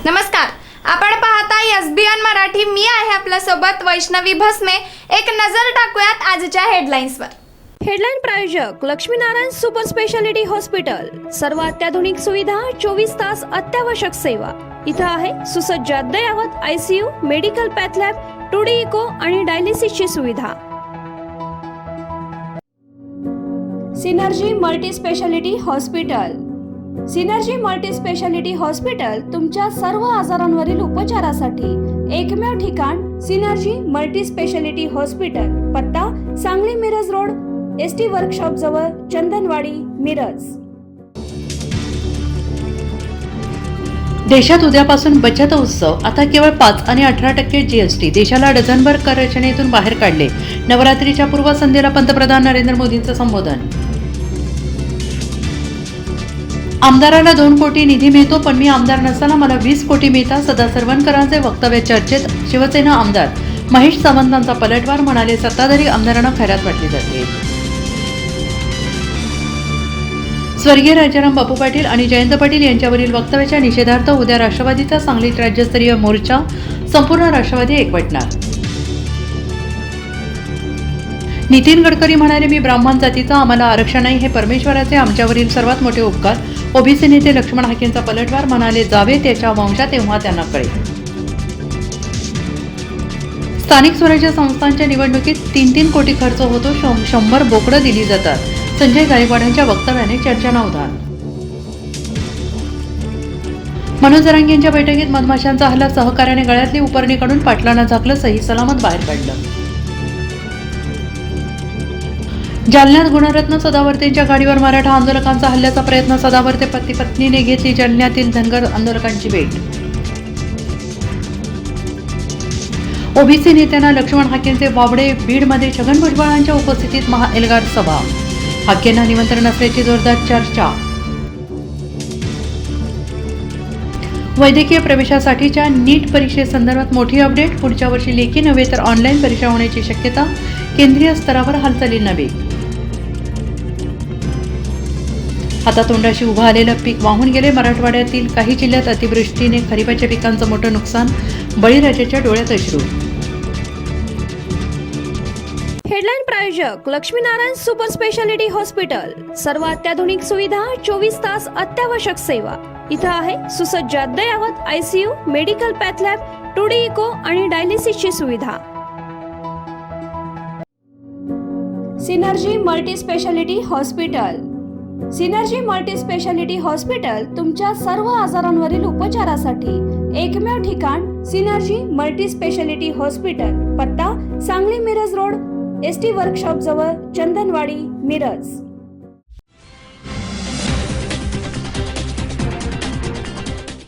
नमस्कार, आपण पाहता एसबीएन मराठी. मी आहे आपल्या सोबत वैष्णवी भस्मे. एक नजर टाकूयात आजच्या हेडलाईन्सवर. हेडलाईन प्रायोजक लक्ष्मीनारायण सुपर स्पेशालिटी हॉस्पिटल. सर्व अत्याधुनिक सुविधा, 24 तास अत्यावश्यक सेवा. इथं आहे सुसज्ज अद्ययावत ICU, medical path lab, 2D echo आणि डायलिसिसची सुविधा. Synergy multi speciality hospital. Synergy multi speciality hospital तुमच्या सर्व आजारांवरील उपचारासाठी एकमेव ठिकाण. Synergy multi speciality hospital. पत्ता Sangli Miraj road, ST workshop जवळ, चंदनवाडी, मिरज. देशात उद्यापासून बचत उत्सव. आता केवळ 5 आणि 18% जीएसटी. देशाला डझनभर कर रचनेतून बाहेर काढले. नवरात्रीच्या पूर्वसंध्येला पंतप्रधान नरेंद्र मोदींचं संबोधन. आमदाराला 2 कोटी निधी मिळतो, पण मी आमदार नसताना मला 20 कोटी मिळतात. सदा सरवणकरांचे वक्तव्य चर्चेत. शिवसेना आमदार महेश सावंतांचा पलटवार. म्हणाले, सत्ताधारी आमदारांना खैरात वाटली जाते. स्वर्गीय राजाराम बापू पाटील आणि जयंत पाटील यांच्यावरील वक्तव्याच्या निषेधार्थ उद्या राष्ट्रवादीचा सांगलीत राज्यस्तरीय मोर्चा. संपूर्ण राष्ट्रवादी एकवटणार. नितीन गडकरी म्हणाले, मी ब्राह्मण जातीचा, आम्हाला आरक्षण नाही. हे परमेश्वराचे आमच्यावरील सर्वात मोठे उपकार. ओबीसी नेते लक्ष्मण हाकेंचा पलटवार. म्हणाले, जावे त्याच्या वंशा तेव्हा त्यांना कळेल. स्थानिक स्वराज्य संस्थांच्या निवडणुकीत 3-3 कोटी खर्च होतो. 100 बोकडं दिली जातात. संजय गायकवाडांच्या वक्तव्याने चर्चांना उधाण. मनोज जरांगे यांच्या बैठकीत मधमाशांचा हल्ला. सहकार्याने गळ्यातली उपरणी काढून पाटलांना झाकलं. सही सलामत बाहेर काढलं. जालन्यात गुणरत्न सदावर्तेंच्या गाडीवर मराठा आंदोलकांचा हल्ल्याचा प्रयत्न. सदावर्ते पती पत्नीने घेतली जालन्यातील धनगर आंदोलकांची भेट. ओबीसी नेत्यांना लक्ष्मण हाकेंचे वावडे. बीडमध्ये छगन भुजबळांच्या उपस्थितीत महाएल्गार सभा. हाकेंना निमंत्रण असल्याची जोरदार चर्चा. वैद्यकीय प्रवेशासाठीच्या नीट परीक्षेसंदर्भात मोठी अपडेट. पुढच्या वर्षी लेखी नव्हे तर ऑनलाईन परीक्षा होण्याची शक्यता. केंद्रीय स्तरावर हालचाली नव्हे. हातातोंडाशी उभं आलेलं पीक वाहून गेले. मराठवाड्यातील काही जिल्ह्यात अतिवृष्टीने खरीपाच्या पिकांचं मोठं नुकसान. बळीराजाच्या डोळ्यात अश्रू. हेडलाईन प्रायोजक लक्ष्मीनारायण सुपर स्पेशालिटी हॉस्पिटल. सर्व अत्याधुनिक सुविधा, 24 तास अत्यावश्यक सेवा. इथं आहे सुसज्ज अद्ययावत ICU, medical path lab, 2D echo आणि डायलिसिसची सुविधा. Synergy multi speciality hospital. Synergy multi speciality hospital तुमच्या सर्व आजारांवरील उपचारासाठी एकमेव ठिकाण. Synergy multi speciality hospital. पत्ता Sangli Miraj road, ST workshop जवळ, चंदनवाडी, मिरज.